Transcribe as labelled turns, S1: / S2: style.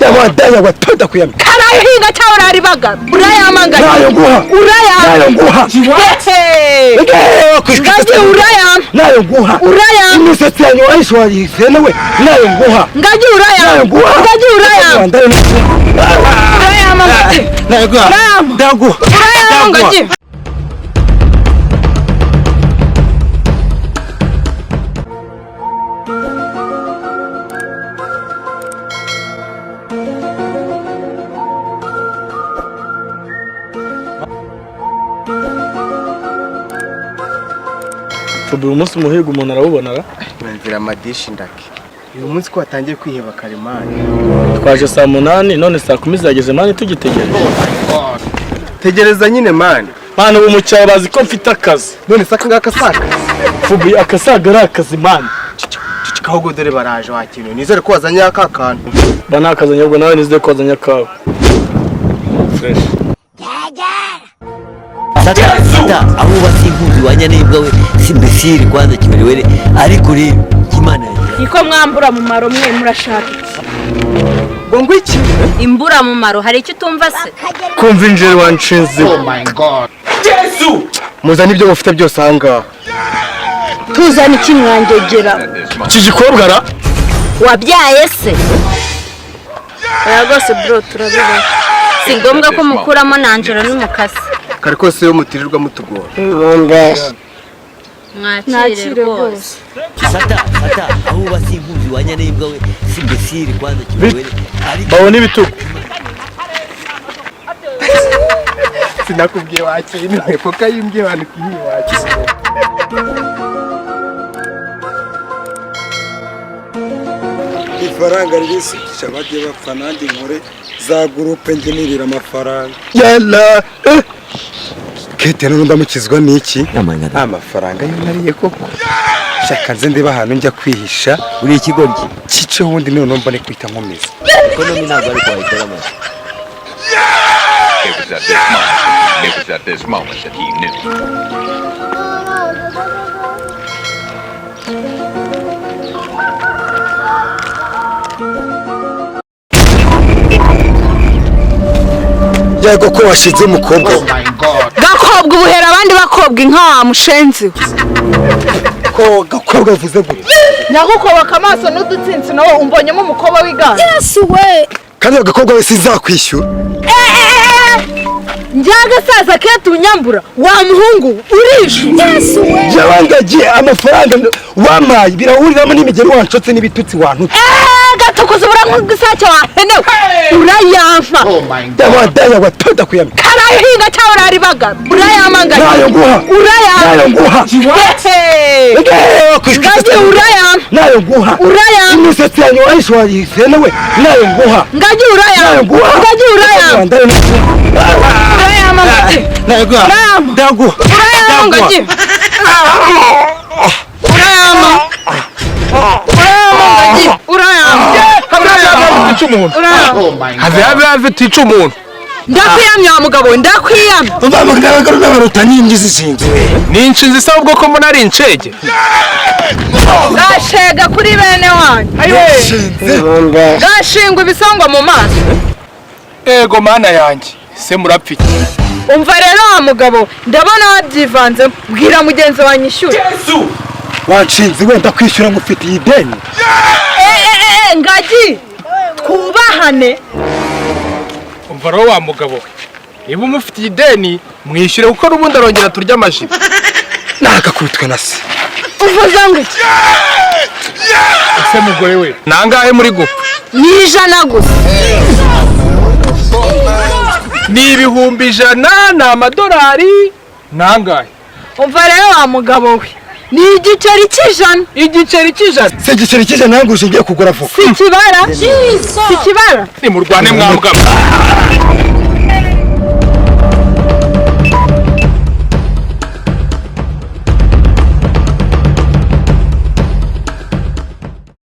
S1: Dawa watoda kuyama.
S2: Karaye hinga cyawara ari baga. Urayamanga.
S1: Nayo guha. Nayo guha.
S2: Ngaje urayam.
S1: Nayo guha.
S2: Urayam.
S1: Imisatsi yanyu ayishwari nawe. Nayo guha.
S2: Ngaje urayam.
S1: Nayo guha.
S2: Ngaje urayam. Urayam ngaje.
S1: Nayo guha. Dago.
S2: Urayam ngaje.
S3: Ubu umunsi muhigo umuntu arawubonara
S1: Nzira madishi ndake. Uyu munsi ko watangiye kwiheba karimani.
S3: Twaje saa 8 none saa 10 zageze mani tugitegereje.
S1: Tegereza nyine mani.
S3: Mani ubu mucyaro bazi ko mfite akazi.
S1: None saka ngaka saka.
S3: Fubi akasaga ari akazi mani.
S1: Cicikaho godore baraje wakintu. Nizere ko wazanye aka kantu.
S3: Bana akazanye ubwo nawe nizere ko wazanye akawe. Fresh.
S4: Sata aho basimbuzi wanya nibwa we simbesiri kwanza kimerewere ariko rero kimana
S2: Iko mwambura mu maro mwe murashaka
S1: Bongo iki?
S2: Imbura mu maro hari icyo tumva se
S1: Kumva injeri wanshinze.
S5: Oh my god.
S3: Yesu!
S1: Muzana ibyo mufite byose hanga.
S2: Tuzana iki mwangegera
S1: Iki gikobwa ara
S2: wabyaye se Oya gose bro turabiba Si ngombwa ko mukuramo nanjoro n'umukasi
S1: kare kose yo mutirirwa mutugora.
S2: Mwakire rwose
S4: sata aho basimbuzi wanya nibwa we simbesiri kwanza kimerewere ariko
S3: Babona ibitugu.
S1: Sinakubwiye wakintu epoka yimbye abantu kiyi wakintu.
S6: Ifaranga ririsukisha bagiye bapfa nandi nkore za groupe ngenirira amafaranga.
S1: Yalla. Kete none ndamukizwa niki?
S4: amanga
S1: Amafaranga yunariye koko. Shaka nze ndiba ahantu njya kwihisha.
S4: uri ikigoryi
S1: Cice wundi none mbone kwita nkomeza.
S4: ekonomi ntabwo ari kwahitira amazi
S5: It was at this moment that he knew.
S6: Yego ko washize umukobwa.
S5: Oh my god.
S2: Gakobwa ubuhera abandi bakobwa inka wa mushenzi
S6: Ko gakobwa vuze gute?
S2: Nyagukobaka amaso n'udutsinzi nawe umbonyemo umukobwa w'igana Yesu we
S6: Kandi gakobwa we sizakwishyura.
S2: Njaga sasa ketu unyambura wa muhungu urishu Yesu we
S1: Jabangagiye amafaranga wamaye birahuriramo n'imigeri wanshotse n'ibitutsi wantutse.
S2: Gatukuza uburangisake wa henewe urayamfa
S5: Oh my god.
S1: Dawa watoda kuyama.
S2: Karaye hinga cyawara ari baga urayamanga
S1: Nayo guha.
S2: urayam
S1: Nayo guha.
S2: Ngaje urayam
S1: Nayo guha.
S2: Urayam
S1: Imisatsi yanyu ayishwari nawe. Nayo guha.
S2: Ngaje urayam
S1: Nayo guha.
S2: Ngaje urayam Urayam ngaje
S1: Nayo guha.
S2: Urayam
S1: Dago.
S2: Urayam ngaje Urayam Urayam Urayam
S5: Oh my god.
S1: Have tica umuntu.
S2: Ndakwiyamya wa mugabo ndakwiyamya
S1: Bamugaragara n'abaruta n'ingizi sinzwe.
S7: Ninshi zisa ubwo ko mbona ari incege.
S2: Gashega kuri bene wanyu Gashingwa ibisongo mu maso
S7: Ego mana yanjye se murapfike.
S2: Umva rero wa mugabo ndabona wabyivanze bwira mugenzi wanyishyura
S1: Wanshinze wenda kwishyura ngufitiye ideni.
S2: Ngaji twubahane
S7: Umva ro wa mugabo we. Niba umufitiye ideni mwishyure kuko n'ubundi arongera turya amaji.
S1: Nakakubitwe na se.
S2: uvuze ngo iki
S7: Ese mugore we nangahe muri gupfa?
S2: ni 100 gusa
S7: Ni ibihumbi 100 na amadolari nangahe?
S2: umva rero wa mugabo we ni igiceri cy'ijana
S7: Igiceri cy'ijana.
S1: Se giceri kije nanguje ngiye kugura vuba.
S2: si kibara
S7: Ni mu Rwanda mwambwa.